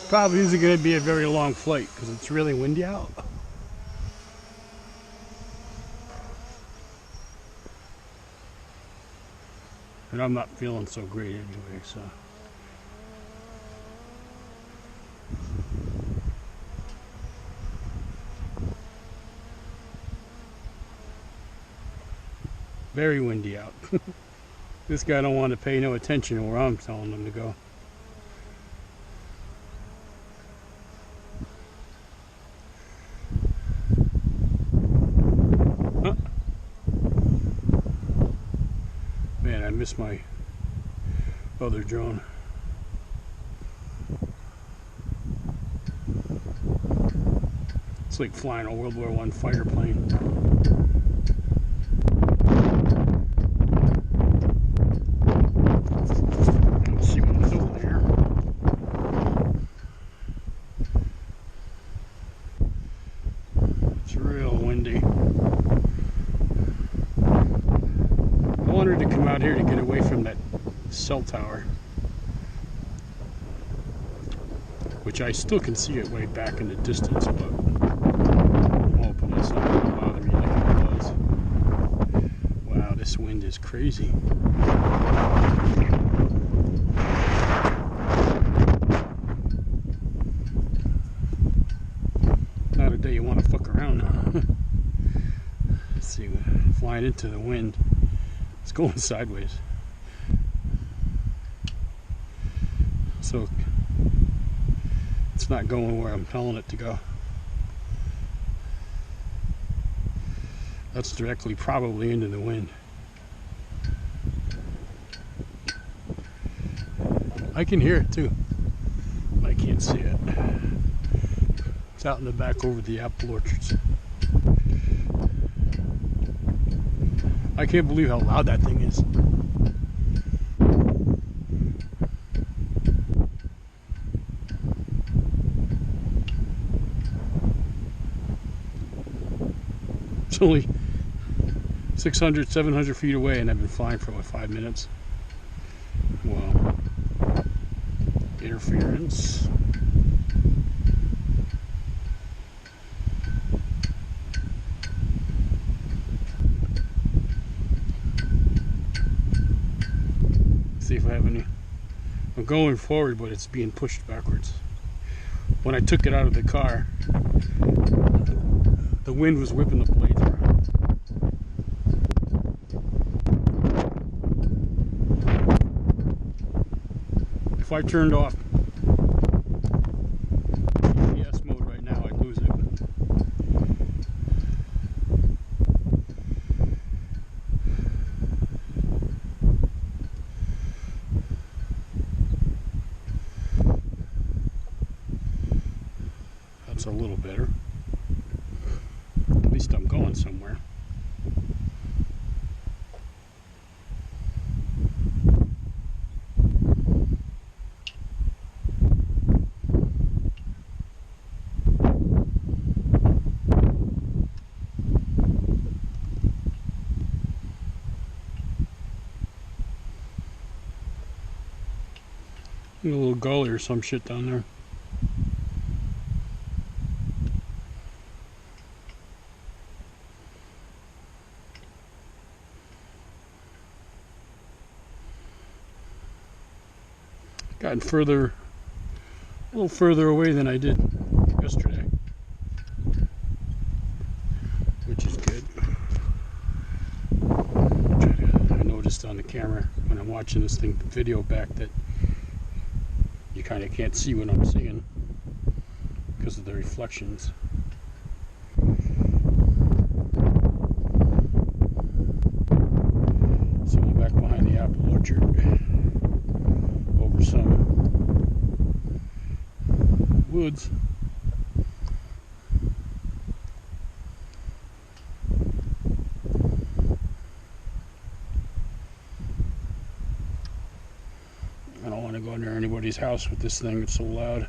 Probably isn't going to be a very long flight because it's really windy out. And I'm not feeling so great anyway, so. Very windy out. This guy don't want to pay no attention to where I'm telling him to go. Huh? Man, I missed my other drone. It's like flying a World War I fighter plane. Let's see what's over there. It's real windy. I wanted to come out here to get away from that cell tower, which I still can see it way back in the distance, but I'm hoping it's not going to bother me like it was. Wow, this wind is crazy. Not a day you want to fuck around. Let's see, flying into the wind. It's going sideways. So it's not going where I'm telling it to go. That's directly probably into the wind. I can hear it too. I can't see it. It's out in the back over the apple orchards. I can't believe how loud that thing is. It's only 600, 700 feet away and I've been flying for like 5 minutes. Well, interference. See if I have any. I'm going forward, but it's being pushed backwards. When I took it out of the car, the wind was whipping the blades around. If I turned off GPS mode right now, I'd lose it. That's a little better. At least I'm going somewhere. A little gully or some shit down there. Gotten a little further away than I did yesterday, which is good. I noticed on the camera when I'm watching this video back that you kind of can't see what I'm seeing because of the reflections. So I'm back behind the apple orchard over some woods. I don't want to go near anybody's house with this thing, it's so loud. I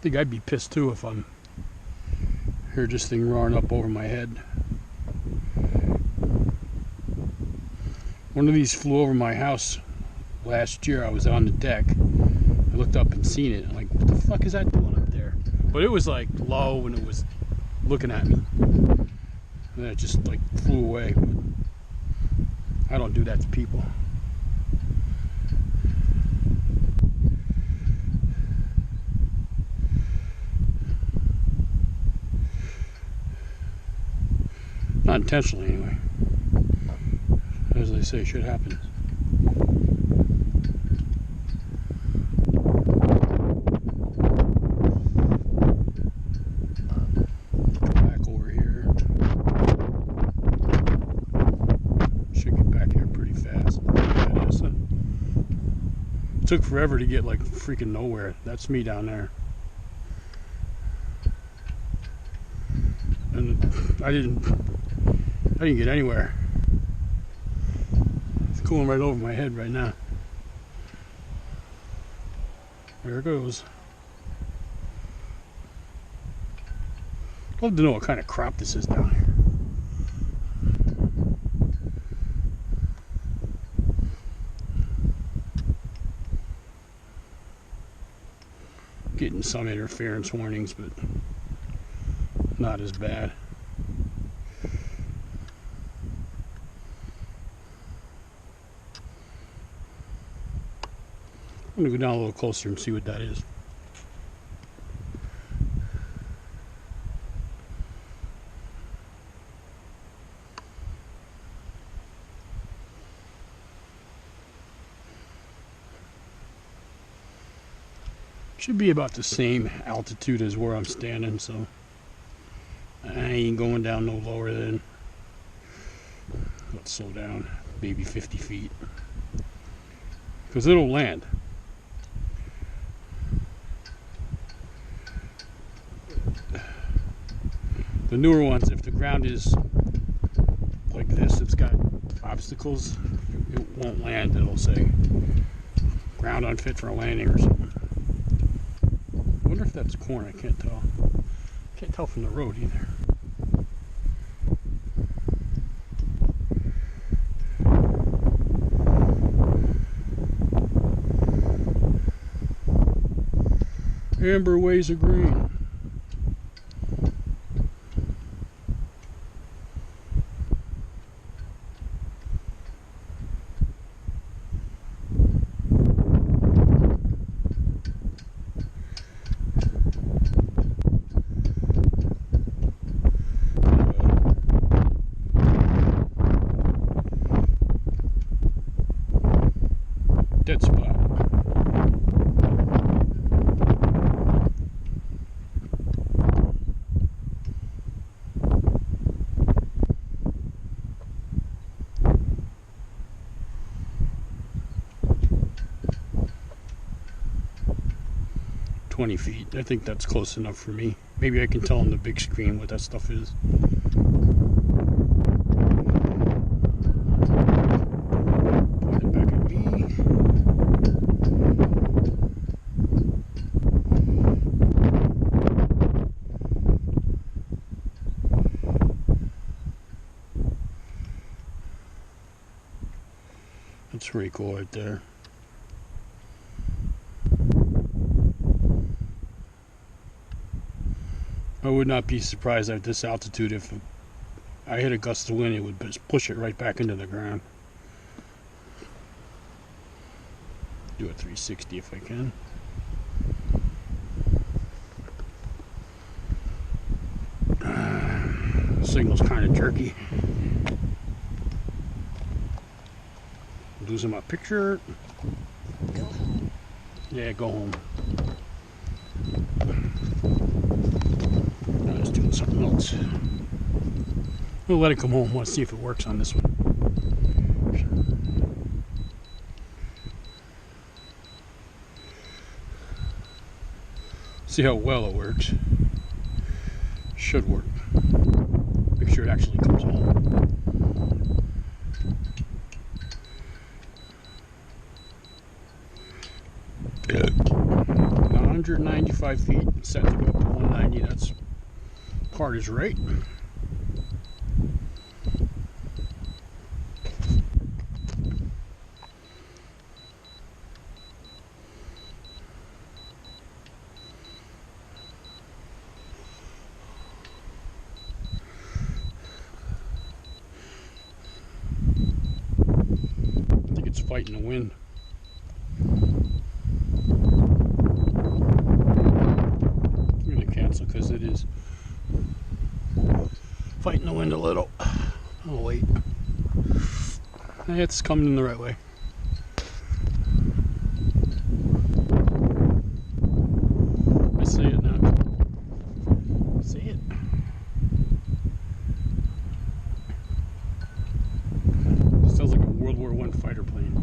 think I'd be pissed too if I'm hear this thing roaring up over my head. One of these flew over my house last year. I was on the deck. I looked up and seen it. I'm like, what the fuck is that doing up there? But it was like low and it was looking at me. And then it just like flew away. I don't do that to people. Not intentionally, anyway. As they say, shit happens. Back over here. Should get back here pretty fast. That is. It took forever to get like freaking nowhere. That's me down there. And I didn't get anywhere. It's going right over my head right now. There it goes. I'd love to know what kind of crop this is down here. Getting some interference warnings, but not as bad. I'm going to go down a little closer and see what that is. Should be about the same altitude as where I'm standing, so I ain't going down no lower than, let's slow down, maybe 50 feet. Because it'll land. The newer ones, if the ground is like this, it's got obstacles, it won't land. It'll say ground unfit for a landing or something. I wonder if that's corn. I can't tell. Can't tell from the road either. Amber ways of green. Dead spot. $20 I think that's close enough for me. Maybe I can tell on the big screen what that stuff is. Point it back at me. That's pretty cool right there. I would not be surprised at this altitude if I hit a gust of wind, it would just push it right back into the ground. Do a 360 if I can. Signal's kind of jerky. Losing my picture. Go home. Yeah, go home. I was doing something else. We'll let it come home. Want to see if it works on this one. See how well it works. Should work. Make sure it actually comes home. 195 feet, set to go up to 190. That's part is right. fighting the wind. I'm going to cancel because it is fighting the wind a little. Oh, wait. It's coming in the right way. I see it now. See it? It sounds like a World War I fighter plane.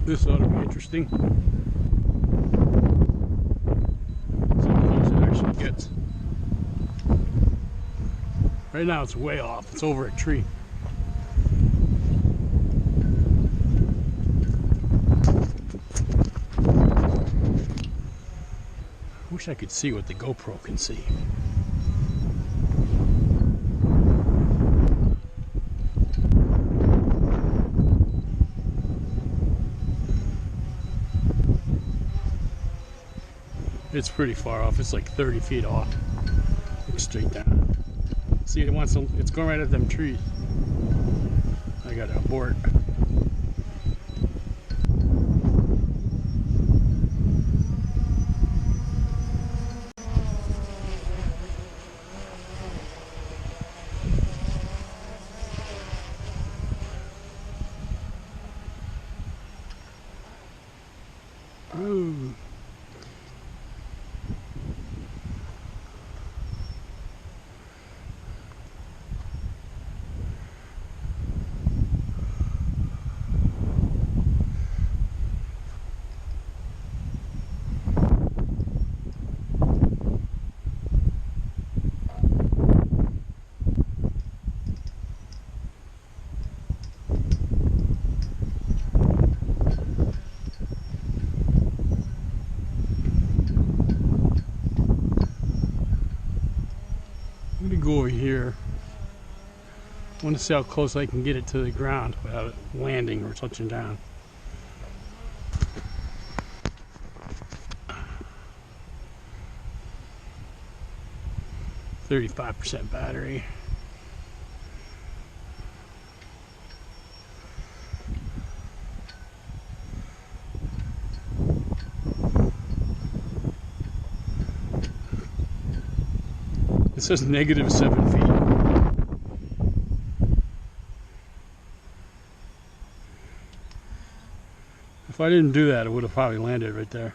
This ought to be interesting. See how close it actually gets. Right now it's way off. It's over a tree. Wish I could see what the GoPro can see. It's pretty far off. It's like 30 feet off. Look straight down. See, it's going right at them trees. I gotta abort. Ooh. I'm gonna go over here. I want to see how close I can get it to the ground without it landing or touching down. %35 battery. It says -7 feet. If I didn't do that, it would have probably landed right there.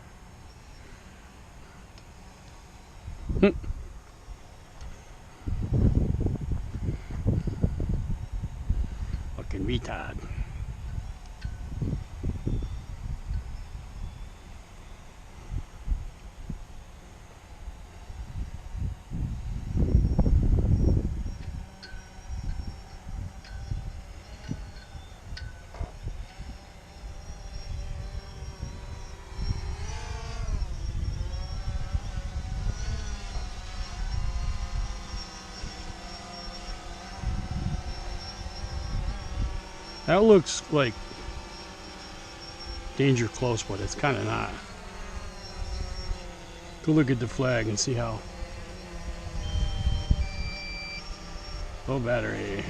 Fucking retard. That looks like danger close, but it's kind of not. Go look at the flag and see how low battery.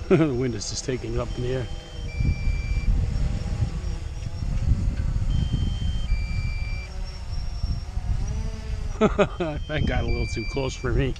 The wind is just taking it up in the air. That got a little too close for me.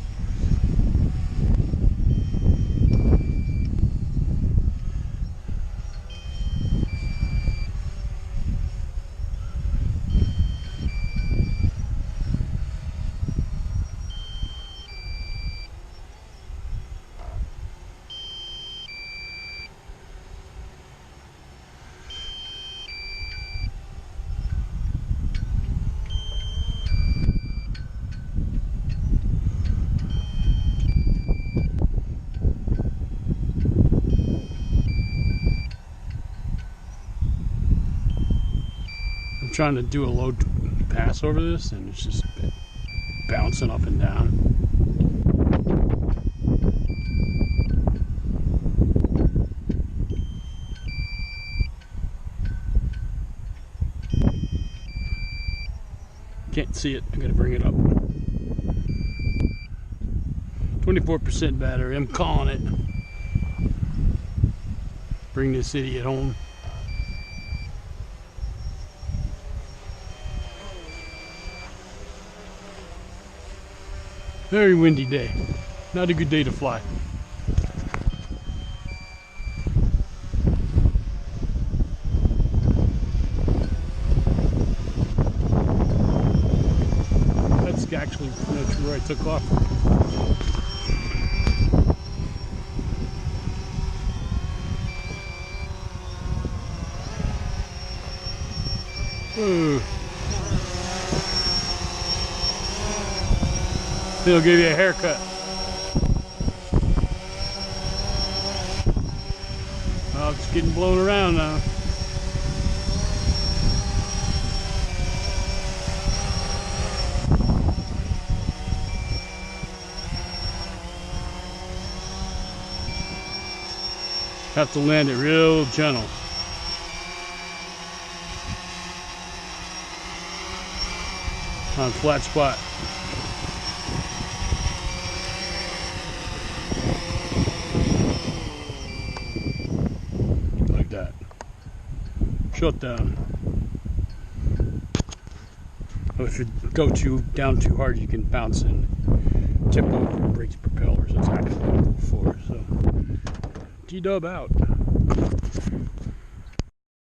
trying to do a low pass over this, and it's just bouncing up and down. Can't see it. I gotta bring it up. 24% battery. I'm calling it. Bring this idiot home. Very windy day. Not a good day to fly. That's actually where I took off. Ooh. They'll give you a haircut. Oh, it's getting blown around now. Have to land it real gentle. On a flat spot. Like that. Shut down. If you go down too hard, you can bounce and tip over and break the propellers. That's actually what it's for. So, G-Dub out.